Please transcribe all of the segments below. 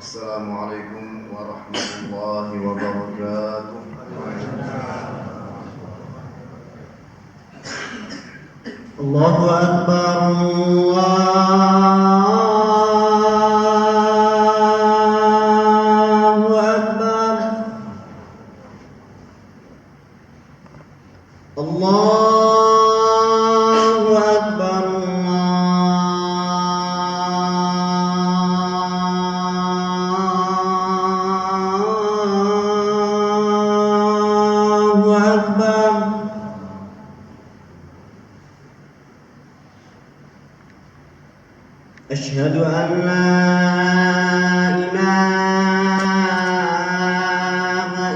Assalamualaikum warahmatullahi wabarakatuh. Allahu Akbar, Allahu Akbar, Allahu Akbar, Allahu Akbar. أشهد أن لا إله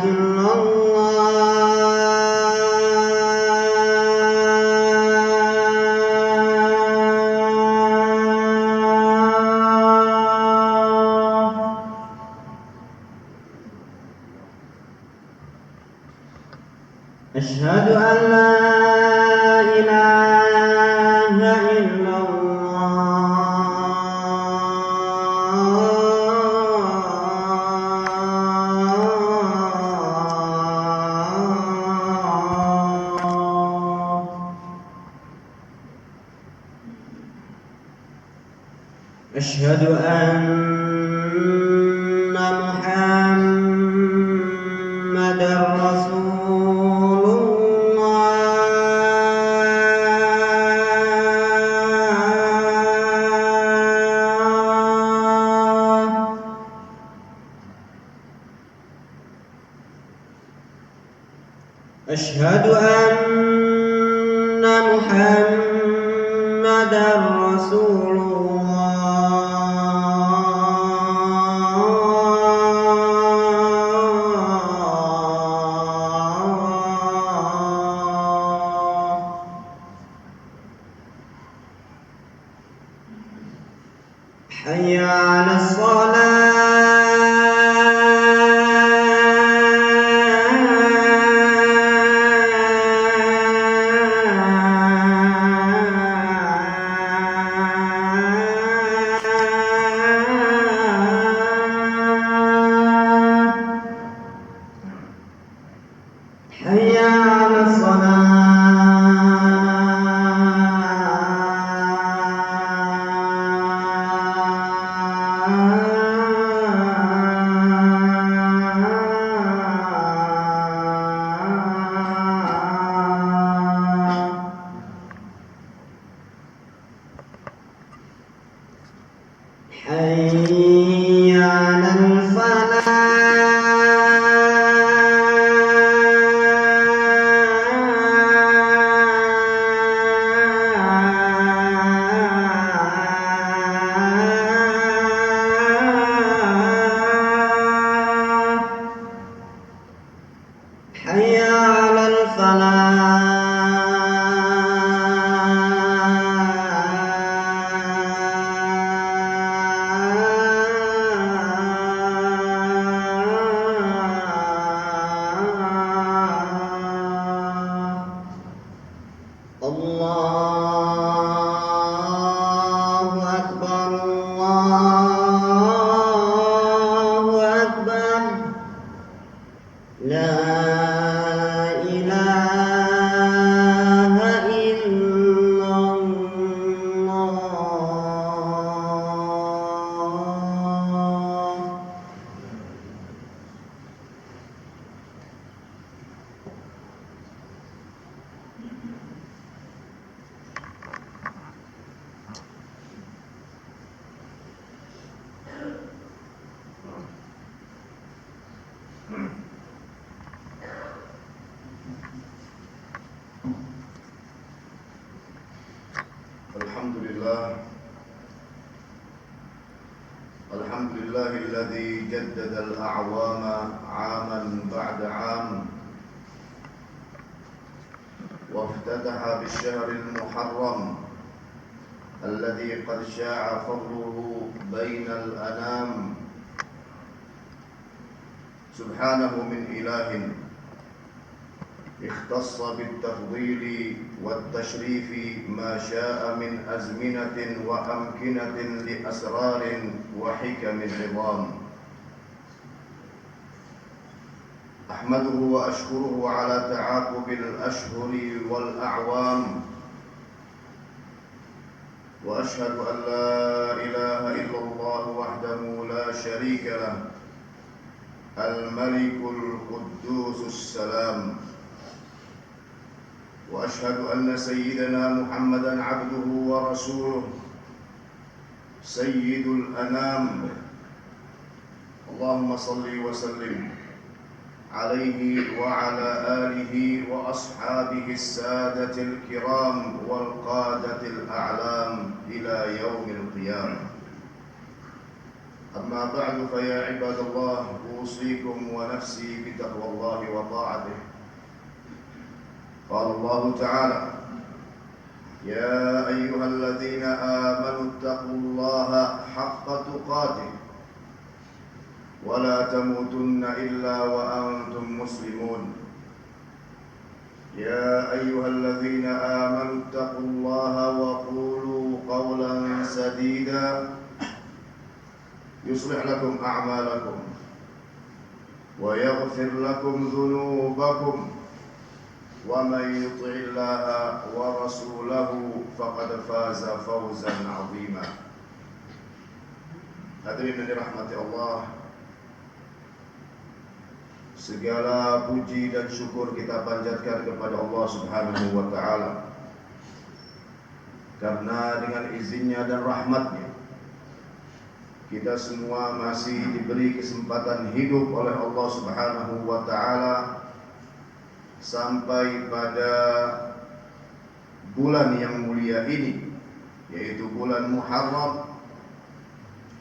إلا الله. أشهد أن لا إله إلا أشهد أن محمدًا رسول الله. أشهد أن محمدًا رسول الله. حي على الصلاة. حي على الصلاة. حي على الفلاح. حي على الفلاح. الله أكبر، الله أكبر. لا إله إلا الله. الحمد لله الذي جدد الأعوام عاما بعد عام، وافتتح بالشهر المحرم الذي قد شاع فضله بين الأنام. سبحانه من إله اختص بالتفضيل والتشريف ما شاء من أزمنة وأمكنة لأسرار وحكم النظام. أحمده وأشكره على تعاقب الأشهر والأعوام وأشهد أن لا إله إلا الله وحده لا شريك له الملك القدوس السلام وأشهد أن سيدنا محمدا عبده ورسوله سيد الأنام اللهم صل وسلم عليه وعلى آله وأصحابه السادة الكرام والقادة الأعلام إلى يوم القيامة أما بعد فيا عباد الله أوصيكم ونفسي بتقوى الله وطاعته قال الله تعالى يا أيها الذين آمنوا اتقوا الله حق تقاته ولا تموتن إلا وأنتم مسلمون يا أيها الذين آمنوا اتقوا الله وقولوا قولا سديدا يصلح لكم أعمالكم ويغفر لكم ذنوبكم ومن يطع الله ورسوله فقد فاز فوزا عظيما. Hadirin yang dirahmati Allah, segala puji dan syukur kita panjatkan kepada Allah Subhanahu wa taala. Karena dengan izinnya dan rahmatnya kita semua masih diberi kesempatan hidup oleh Allah Subhanahu wa taala sampai pada bulan yang mulia ini, yaitu bulan Muharram,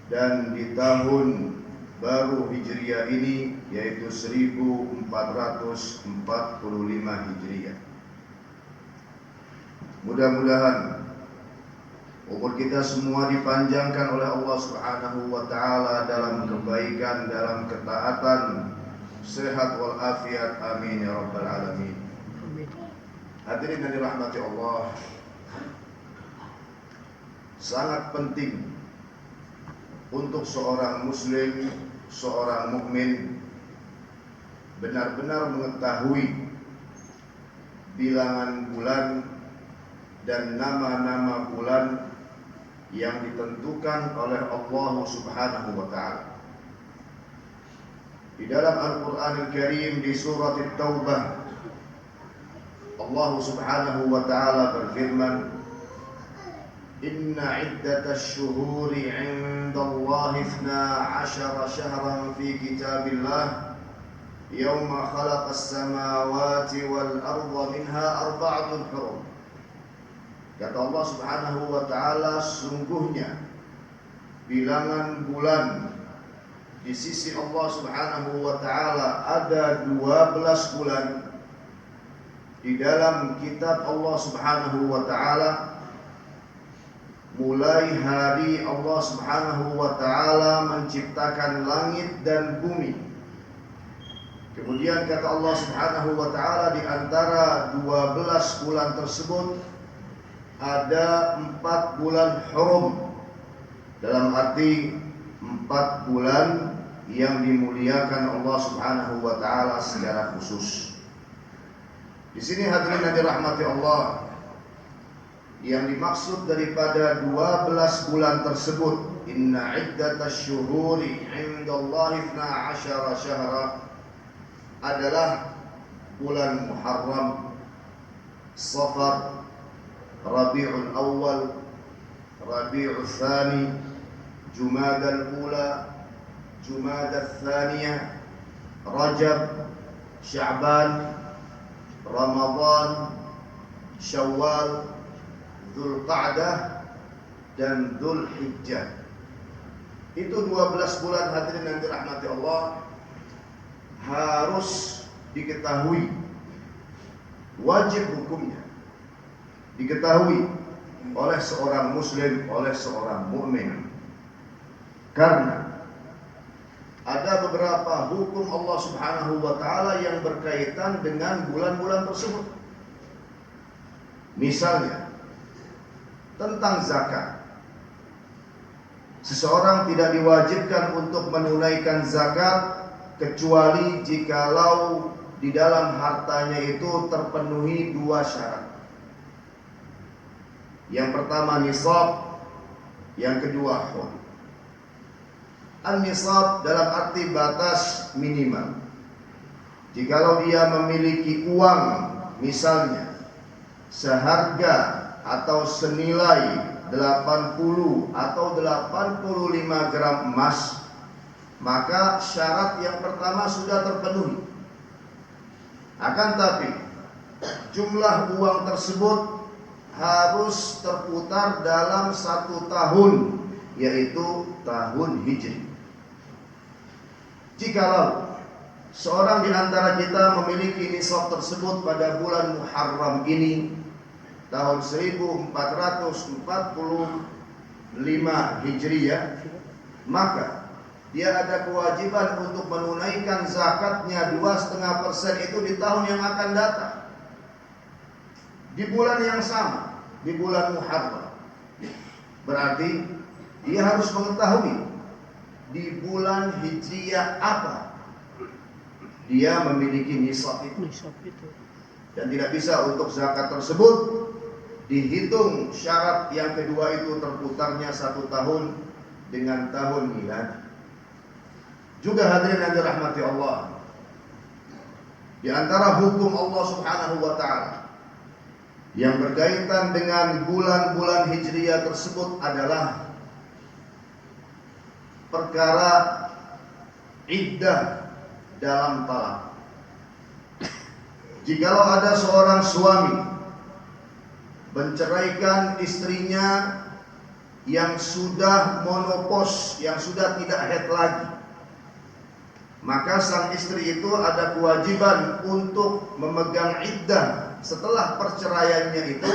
dan di tahun baru Hijriah ini yaitu 1445 Hijriah. Mudah-mudahan umur kita semua dipanjangkan oleh Allah Subhanahu wa taala dalam kebaikan, dalam ketaatan, sehat walafiat, amin ya rabbal alamin. Hadirin yang dirahmati Allah, sangat penting untuk seorang muslim, seorang mukmin benar-benar mengetahui bilangan bulan dan nama-nama bulan yang ditentukan oleh Allah Subhanahu wa taala. Di dalam Al-Qur'an Al-Karim di surat At-Taubah, Allah Subhanahu wa taala berfirman, Inna iddatasy syuhuri 'indallahi 12 syahran fi kitabillah yawma khalaqas samawati wal arda minha arba'atun hurum. Kata Allah Subhanahu wa taala, sungguhnya bilangan bulan di sisi Allah Subhanahu wa taala ada 12 bulan di dalam kitab Allah Subhanahu wa taala, mulai hari Allah Subhanahu wa taala menciptakan langit dan bumi. Kemudian kata Allah Subhanahu wa taala, di antara 12 bulan tersebut ada 4 bulan hurum, dalam arti 4 bulan yang dimuliakan Allah Subhanahu wa taala secara khusus. Di sini hadirin yang dirahmati Allah, yang dimaksud daripada 12 bulan tersebut, inna iddatasy syuhuri 'indallahi 12 syahra, adalah bulan Muharram, Safar, Rabiul Awal, Rabiul Tsani, Jumadal Ula, Jumadal Tsaniyah, Rajab, Sya'ban, Ramadan, Syawal, Dzulqa'dah, dan Dzulhijjah. Itu 12 bulan hadirin yang dirahmati Allah, harus diketahui, wajib hukumnya diketahui oleh seorang muslim, oleh seorang mukmin. Karena ada beberapa hukum Allah Subhanahu wa taala yang berkaitan dengan bulan-bulan tersebut. Misalnya tentang zakat. Seseorang tidak diwajibkan untuk menunaikan zakat kecuali jikalau di dalam hartanya itu terpenuhi dua syarat. Yang pertama nisab, yang kedua haul. An-nisab dalam arti batas minimal. Jikalau dia memiliki uang misalnya seharga atau senilai 80 atau 85 gram emas, maka syarat yang pertama sudah terpenuhi. Akan tapi jumlah uang tersebut harus terputar dalam 1 tahun, yaitu tahun Hijri. Jikalau seorang di antara kita memiliki nisab tersebut pada bulan Muharram ini tahun 1445 Hijriah, maka dia ada kewajiban untuk menunaikan zakatnya 2,5% itu di tahun yang akan datang, di bulan yang sama, di bulan Muharram. Berarti dia harus mengetahui di bulan Hijriah apa dia memiliki nisab itu. Dan tidak bisa untuk zakat tersebut dihitung syarat yang kedua itu terputarnya 1 tahun dengan tahun milad. Juga hadirin yang dirahmati Allah, di antara hukum Allah Subhanahu wa taala yang berkaitan dengan bulan-bulan Hijriah tersebut adalah perkara iddah dalam talak. Jikalau ada seorang suami menceraikan istrinya yang sudah monopos, yang sudah tidak haid lagi, maka sang istri itu ada kewajiban untuk memegang iddah setelah perceraiannya itu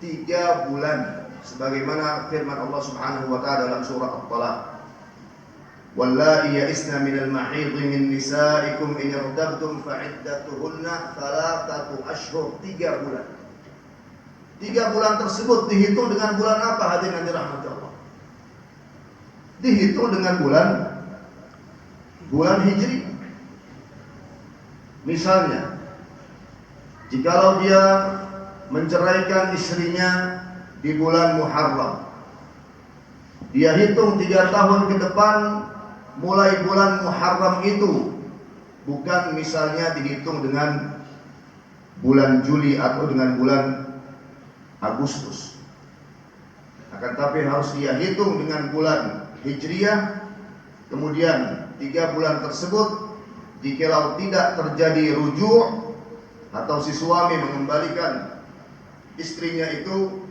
3 bulan, sebagaimana firman Allah Subhanahu wa taala dalam surah At-Talaq, "Wallati ya'isna minal mahidhi min nisaikum in irtabtum fa'iddatuhunna 3 ashhur." 3 bulan. 3 bulan tersebut dihitung dengan bulan apa, hadirin yang dirahmati Allah? Dihitung dengan bulan Hijri. Misalnya, jikalau dia menceraikan istrinya di bulan Muharram, dia hitung 3 tahun ke depan mulai bulan Muharram itu, bukan misalnya dihitung dengan bulan Juli atau dengan bulan Agustus. Akan tapi harus dia hitung dengan bulan Hijriah. Kemudian 3 bulan tersebut, jikalau tidak terjadi rujuk atau si suami mengembalikan istrinya itu,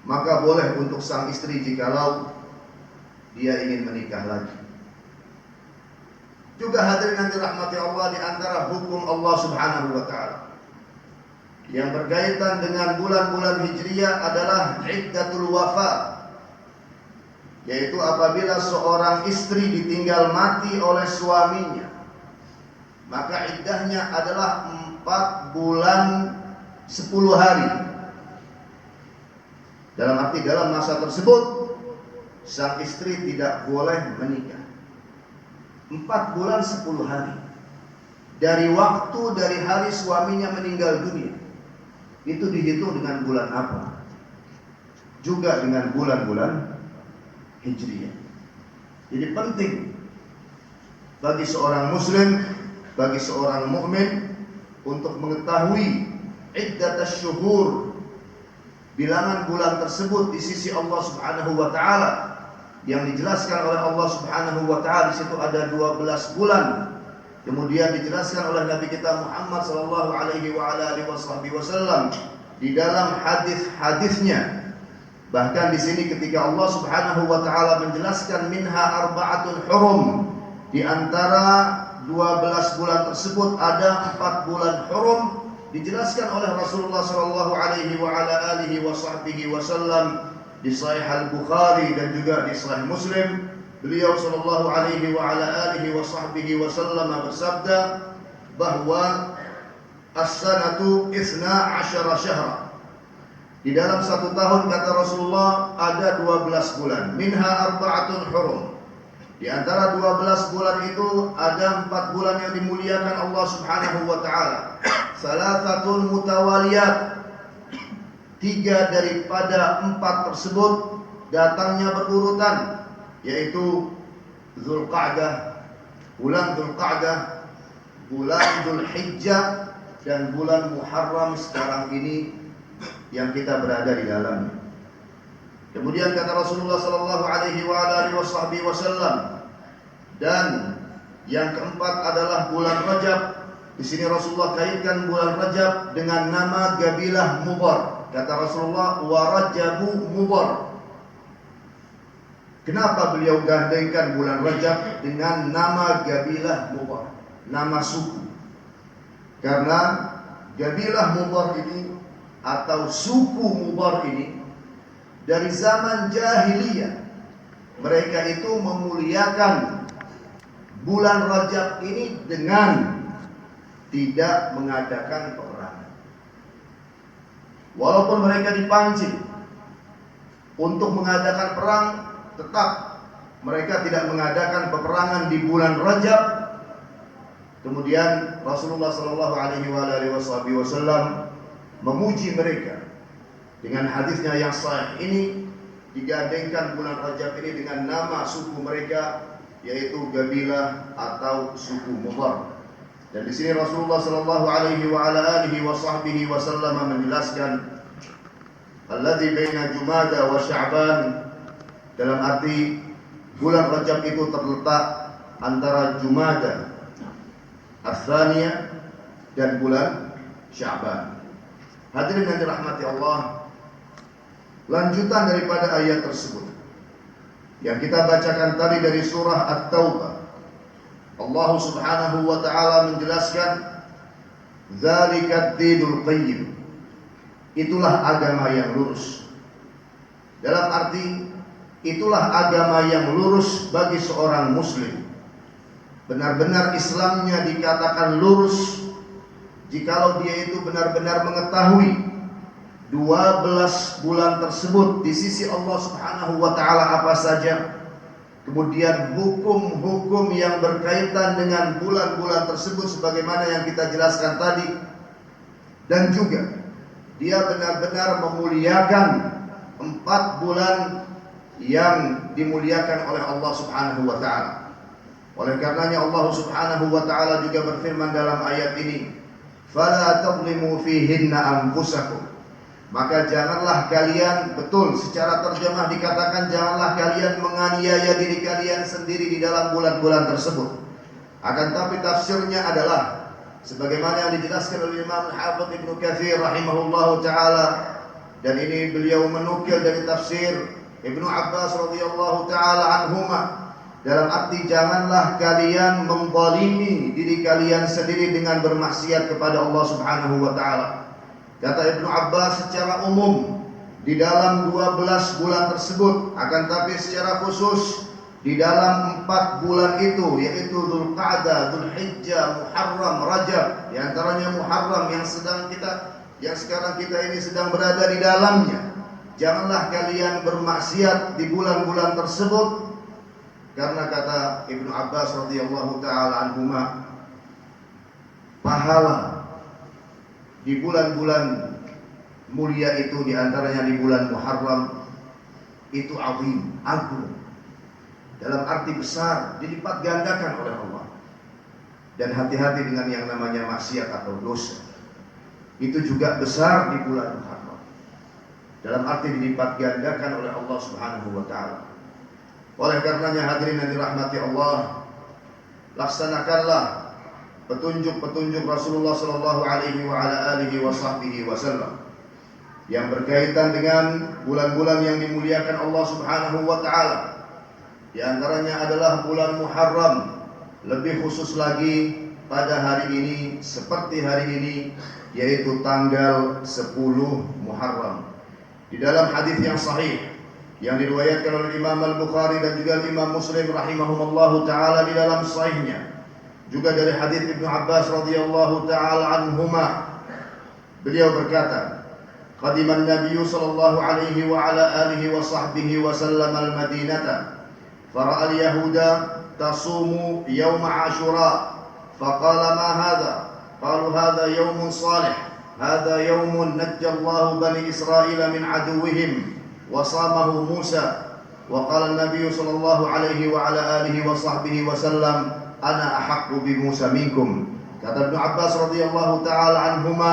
maka boleh untuk sang istri jikalau dia ingin menikah lagi. Juga hadirin yang dirahmati Allah, di antara hukum Allah Subhanahu wa taala yang berkaitan dengan bulan-bulan Hijriah adalah iddatul wafa, yaitu apabila seorang istri ditinggal mati oleh suaminya, maka iddahnya adalah 4 bulan 10 hari. Dalam arti dalam masa tersebut sang istri tidak boleh menikah. 4 bulan 10 hari dari waktu dari hari suaminya meninggal dunia. Itu dihitung dengan bulan apa? Juga dengan bulan-bulan Hijriah. Jadi penting bagi seorang muslim, bagi seorang mukmin untuk mengetahui iddatus syuhur, bilangan bulan tersebut di sisi Allah Subhanahu wa taala, yang dijelaskan oleh Allah Subhanahu wa taala. Di situ ada 12 bulan. Kemudian dijelaskan oleh Nabi kita Muhammad sallallahu alaihi wasallam di dalam hadis-hadisnya. Bahkan di sini ketika Allah Subhanahu wa taala menjelaskan minha arba'atun hurum, di antara 12 bulan tersebut ada 4 bulan hurum, dijelaskan oleh Rasulullah sallallahu alaihi wasallam di Sahih Al-Bukhari dan juga di Sahih Muslim. Beliau sallallahu alaihi wasallam bersabda bahwa as-sanatu 12 syahra. Di dalam 1 tahun, kata Rasulullah, ada 12 bulan. Minha arba'atun hurum. Di antara 12 bulan itu ada 4 bulan yang dimuliakan Allah Subhanahu wa taala. Salasatul mutawaliyat. 3 daripada 4 tersebut datangnya berurutan, yaitu Zulqa'dah, bulan Zulqa'dah, bulan Zulhijjah, dan bulan Muharram sekarang ini yang kita berada di dalamnya. Kemudian kata Rasulullah sallallahu alaihi wasallam, dan yang keempat adalah bulan Rajab. Di sini Rasulullah kaitkan bulan Rajab dengan nama Gabilah Mudhar. Kata Rasulullah, wa Rajabu Mudhar. Kenapa beliau gandengkan bulan Rajab dengan nama Gabilah Mudhar, nama suku? Karena Gabilah Mudhar ini atau suku Mudhar ini dari zaman jahiliyah, mereka itu memuliakan bulan Rajab ini dengan tidak mengadakan peperangan. Walaupun mereka dipancing untuk mengadakan perang, tetap mereka tidak mengadakan peperangan di bulan Rajab. Kemudian Rasulullah sallallahu alaihi wasallam memuji mereka dengan hadisnya yang sahih ini, digandengkan bulan Rajab ini dengan nama suku mereka, yaitu Gabilah atau suku Mudhar. Dan di sini Rasulullah sallallahu alaihi wasallam menjelaskan alladzi baina Jumada wa Sya'ban, dalam arti bulan Rajab itu terletak antara Jumada Ats-Tsaniyah dan bulan Sya'ban. Hadirin yang dirahmati Allah, lanjutan daripada ayat tersebut yang kita bacakan tadi dari surah At-Taubah, Allah Subhanahu wa taala menjelaskan Dzalikat dinul qayyim, itulah agama yang lurus. Dalam arti itulah agama yang lurus bagi seorang muslim. Benar-benar Islamnya dikatakan lurus jikalau dia itu benar-benar mengetahui 12 bulan tersebut di sisi Allah Subhanahu wa taala apa saja. Kemudian hukum-hukum yang berkaitan dengan bulan-bulan tersebut sebagaimana yang kita jelaskan tadi. Dan juga dia benar-benar memuliakan 4 bulan yang dimuliakan oleh Allah Subhanahu wa taala. Oleh karenanya Allah Subhanahu wa taala juga berfirman dalam ayat ini, "Fala tadhlimu fihinna anfusakum." Maka janganlah kalian, betul secara terjemah dikatakan janganlah kalian menganiaya diri kalian sendiri di dalam bulan-bulan tersebut. Akan tapi tafsirnya adalah sebagaimana yang dijelaskan oleh Imam Al-Hafidz Ibnu Katsir rahimahullahu taala, dan ini beliau menukil dari tafsir Ibnu Abbas radhiyallahu taala anhuma, dalam arti janganlah kalian menzalimi diri kalian sendiri dengan bermaksiat kepada Allah Subhanahu wa taala. Kata Ibnu Abbas, secara umum di dalam 12 bulan tersebut, akan tapi secara khusus di dalam 4 bulan itu, yaitu Dzulqa'dah, Dzulhijjah, Muharram, Rajab. Di antaranya Muharram yang sekarang kita ini sedang berada di dalamnya. Janganlah kalian bermaksiat di bulan-bulan tersebut, karena kata Ibnu Abbas radhiyallahu taala anhuma, pahala di bulan-bulan mulia itu, di antaranya di bulan Muharram, itu azim, agung, dalam arti besar, dilipat gandakan oleh Allah. Dan hati-hati dengan yang namanya maksiat atau dosa, itu juga besar di bulan Muharram, dalam arti dilipat gandakan oleh Allah Subhanahu wa taala. Oleh karenanya hadirin yang dirahmati Allah, laksanakanlah petunjuk-petunjuk Rasulullah sallallahu alaihi wasallam yang berkaitan dengan bulan-bulan yang dimuliakan Allah Subhanahu wa taala. Di antaranya adalah bulan Muharram, lebih khusus lagi pada hari ini seperti hari ini, yaitu tanggal 10 Muharram. Di dalam hadis yang sahih yang diriwayatkan oleh Imam Al-Bukhari dan juga Imam Muslim rahimahumullahu taala di dalam sahihnya, juga dari hadis Ibnu Abbas radhiyallahu taala anhuma, beliau berkata, "Qadiman Nabiy sallallahu alaihi wa ala alihi wa sahbihi wa sallam al-Madinata fara'a al-yahuda tasumu yawm Ashura faqala ma hadha qalu hadha yawmun salih hadha yawmun najja Allah bani Israil min aduwwihim wa samahu Musa wa qala an-nabiy sallallahu alaihi wa ala alihi wa sahbihi wa sallam ana ahaqqu bi Musa minkum. Kata Ibnu Abbas radhiyallahu taala anhuma,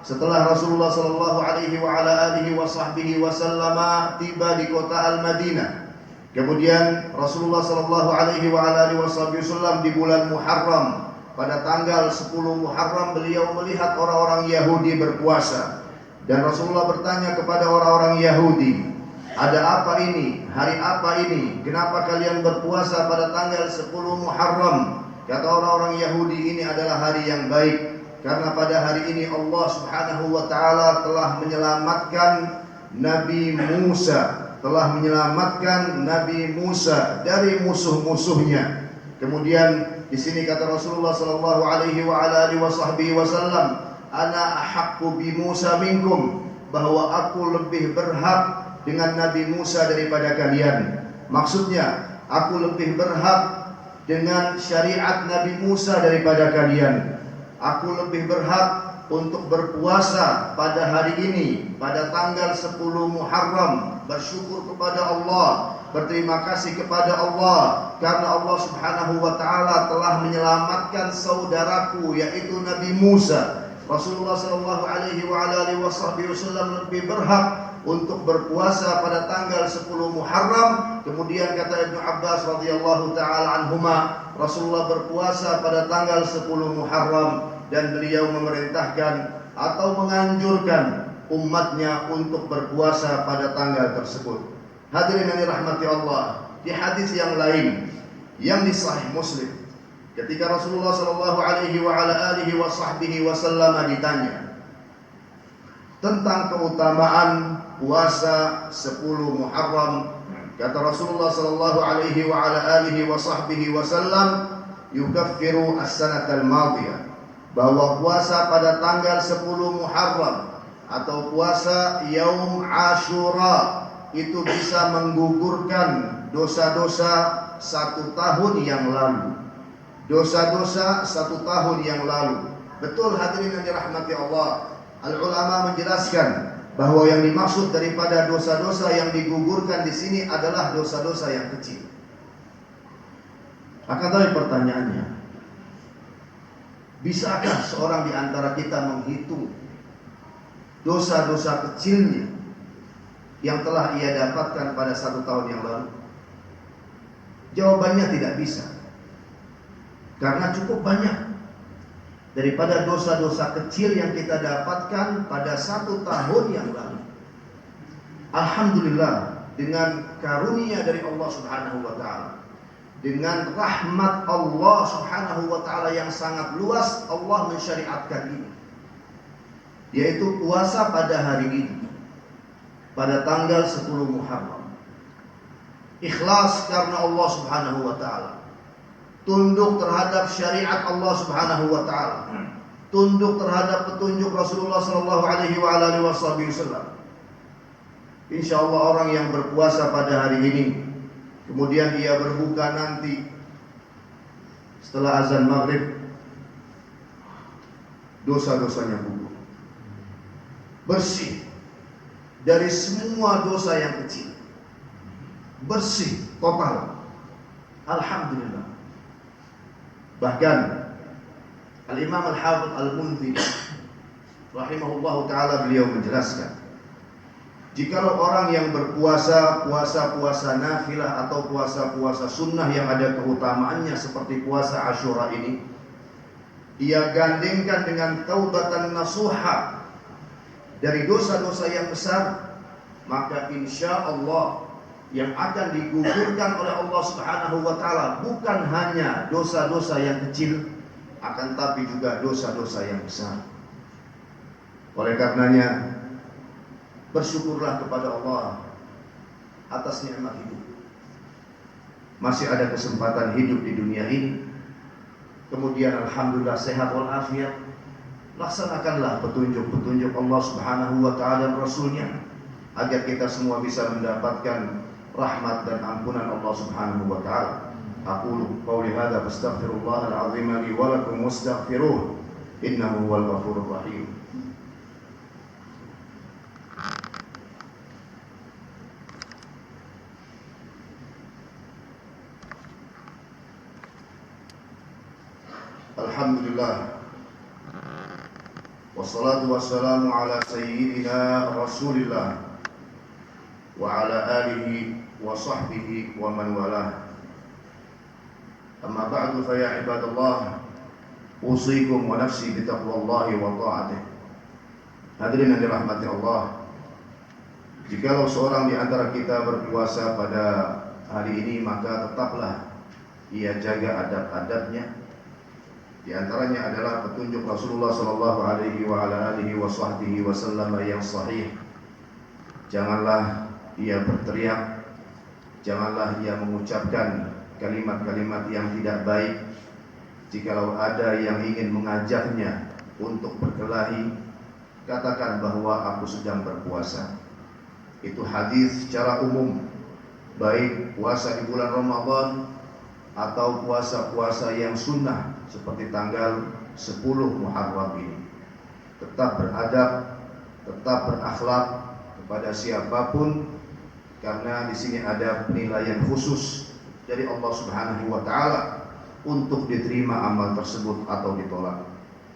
setelah Rasulullah sallallahu alaihi wa ala alihi wa sahbihi wasallama tiba di kota Al-Madinah, kemudian Rasulullah sallallahu alaihi wa ala alihi wasallam di bulan Muharram, pada tanggal 10 Muharram beliau melihat orang-orang Yahudi berpuasa, dan Rasulullah bertanya kepada orang-orang Yahudi, ada apa ini? Hari apa ini? Kenapa kalian berpuasa pada tanggal 10 Muharram? Kata orang-orang Yahudi, ini adalah hari yang baik, karena pada hari ini Allah Subhanahu wa taala telah menyelamatkan Nabi Musa, dari musuh-musuhnya. Kemudian di sini kata Rasulullah sallallahu alaihi wa ala alihi wasallam, ana ahaqqu bi Musa minkum, bahwa aku lebih berhak dengan Nabi Musa daripada kalian. Maksudnya, aku lebih berhak dengan syariat Nabi Musa daripada kalian. Aku lebih berhak untuk berpuasa pada hari ini, pada tanggal 10 Muharram, bersyukur kepada Allah, berterima kasih kepada Allah, karena Allah Subhanahu wa taala telah menyelamatkan saudaraku yaitu Nabi Musa. Rasulullah sallallahu alaihi wa alihi wasallam lebih berhak untuk berpuasa pada tanggal 10 Muharram. Kemudian kata Ibnu Abbas radhiyallahu taala anhuma, Rasulullah berpuasa pada tanggal 10 Muharram, dan beliau memerintahkan atau menganjurkan umatnya untuk berpuasa pada tanggal tersebut. Hadirin yang dirahmati Allah, di hadis yang lain yang di Sahih Muslim, ketika Rasulullah sallallahu alaihi wa ala alihi wasallam ditanya tentang keutamaan puasa 10 Muharram, kata Rasulullah sallallahu alaihi wa ala alihi wasallam, yukaffiru as-sanatal madiyah, bahwa puasa pada tanggal 10 Muharram atau puasa Yaum Ashura itu bisa menggugurkan dosa-dosa 1 tahun yang lalu. Dosa-dosa 1 tahun yang lalu. Betul hadirin yang dirahmati Allah. Al-ulama menjelaskan bahwa yang dimaksud daripada dosa-dosa yang digugurkan di sini adalah dosa-dosa yang kecil. Akan tetapi pertanyaannya, bisakah seorang di antara kita menghitung dosa-dosa kecilnya yang telah ia dapatkan pada 1 tahun yang lalu? Jawabannya tidak bisa. Karena cukup banyak daripada dosa-dosa kecil yang kita dapatkan pada 1 tahun yang lalu. Alhamdulillah, dengan karunia dari Allah Subhanahu wa taala, dengan rahmat Allah Subhanahu wa taala yang sangat luas, Allah mensyariatkan ini, yaitu puasa pada hari ini, pada tanggal 10 Muharram. Ikhlas karena Allah Subhanahu wa taala, tunduk terhadap syariat Allah Subhanahu wa taala, tunduk terhadap petunjuk Rasulullah sallallahu alaihi wa alihi wasallam. Insyaallah orang yang berpuasa pada hari ini, kemudian ia berbuka nanti setelah azan maghrib, dosa-dosanya gugur, bersih dari semua dosa yang kecil, bersih total. Alhamdulillah. Bahkan Al-Imam Al-Hafidh Al-Munziri rahimahullahu ta'ala beliau menjelaskan, jikalau orang yang berpuasa puasa nafilah atau puasa sunnah yang ada keutamaannya seperti puasa Ashura ini, ia gandengkan dengan taubatan nasuha dari dosa-dosa yang besar, maka insya Allah yang akan digugurkan oleh Allah Subhanahu wa taala bukan hanya dosa-dosa yang kecil, akan tapi juga dosa-dosa yang besar. Oleh karenanya, bersyukurlah kepada Allah atas nikmat hidup. Masih ada kesempatan hidup di dunia ini. Kemudian alhamdulillah sehat walafiat. Laksanakanlah petunjuk-petunjuk Allah Subhanahu wa taala dan Rasulnya, agar kita semua bisa mendapatkan rahmat dan ampunan Allah Subhanahu wa taala. Aqulu qawli hadza fastaghfirullahal azim li wa lakum wastaghfiruh innahu huwal ghafurur rahim. Alhamdulillah, wassalatu wassalamu ala sayyidina Rasulillah wa ala alihi wa sahbihi wa man walah. Amma ba'du, fa ya ibadallah, usikum wa nafsi bi taqwallahi wa ta'atih. Hadirin yang dirahmati Allah, jikalau seorang di antara kita berpuasa pada hari ini, maka tetaplah ia jaga adab-adabnya. Di antaranya adalah petunjuk Rasulullah sallallahu alaihi wa ala alihi wa sahbihi wasallam yang sahih. Janganlah ia berteriak, janganlah ia mengucapkan kalimat-kalimat yang tidak baik. Jikalau ada yang ingin mengajaknya untuk berkelahi, katakan bahwa aku sedang berpuasa. Itu hadis secara umum, baik puasa di bulan Ramadan atau puasa-puasa yang sunnah seperti tanggal 10 Muharram ini. Tetap beradab, tetap berakhlak kepada siapapun, karena di sini ada penilaian khusus dari Allah Subhanahu wa taala untuk diterima amal tersebut atau ditolak.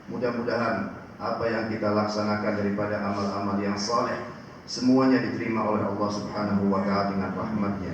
Mudah-mudahan apa yang kita laksanakan daripada amal-amal yang saleh semuanya diterima oleh Allah Subhanahu wa taala dengan rahmat-Nya.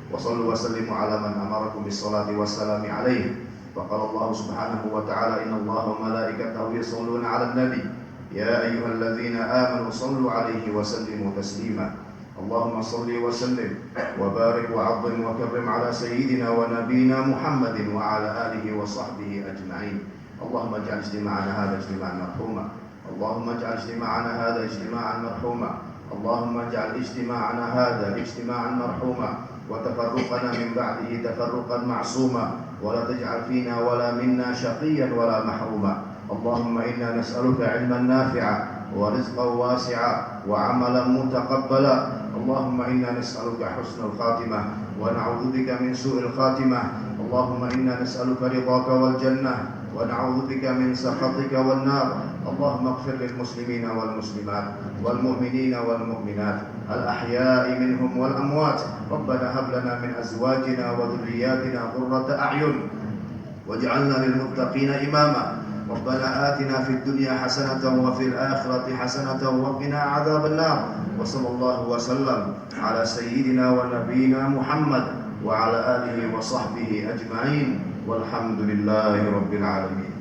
Wa sallu wa sallimu ala man amarakum bis salati wassalami alaihi. Faqala Allah Subhanahu wa taala, innallaha wa malaikatahu yusholluna 'alan nabi ya ayyuhalladzina amanu shallu 'alaihi wa sallimu taslima. Allahumma shalli wa sallim wa barik wa 'azzim wa karrim 'ala sayyidina wa nabiyyina Muhammadin wa 'ala alihi wa sahbihi ajma'in. Allahumma ij'al istima'ana hadha istima'an marhuma. Allahumma ij'al istima'ana hadha istima'an marhuma. Allahumma ij'al istima'ana hadha istima'an marhuma wa tafarruqana min ba'dihi tafarruqan ma'suma. ولا تجعل فينا ولا منا شقيا ولا محروما. اللهم إنا نسألك علما نافعا ورزقا واسعا وعملا متقبلا. اللهم إنا نسألك حسن الخاتمة ونعوذ بك من سوء الخاتمة. اللهم إنا نسألك رضاك والجنة ونعوذ بك من سخطك والنار. اللهم اغفر للمسلمين والمسلمات والمؤمنين والمؤمنات الأحياء منهم والأموات. ربنا هب لنا من أزواجنا وذرياتنا قرة أعين واجعلنا للمتقين إماما. ربنا آتنا في الدنيا حسنة وفي الآخرة حسنة وقنا عذاب النار. وصلى الله وسلم على سيدنا ونبينا محمد وعلى آله وصحبه أجمعين والحمد لله رب العالمين.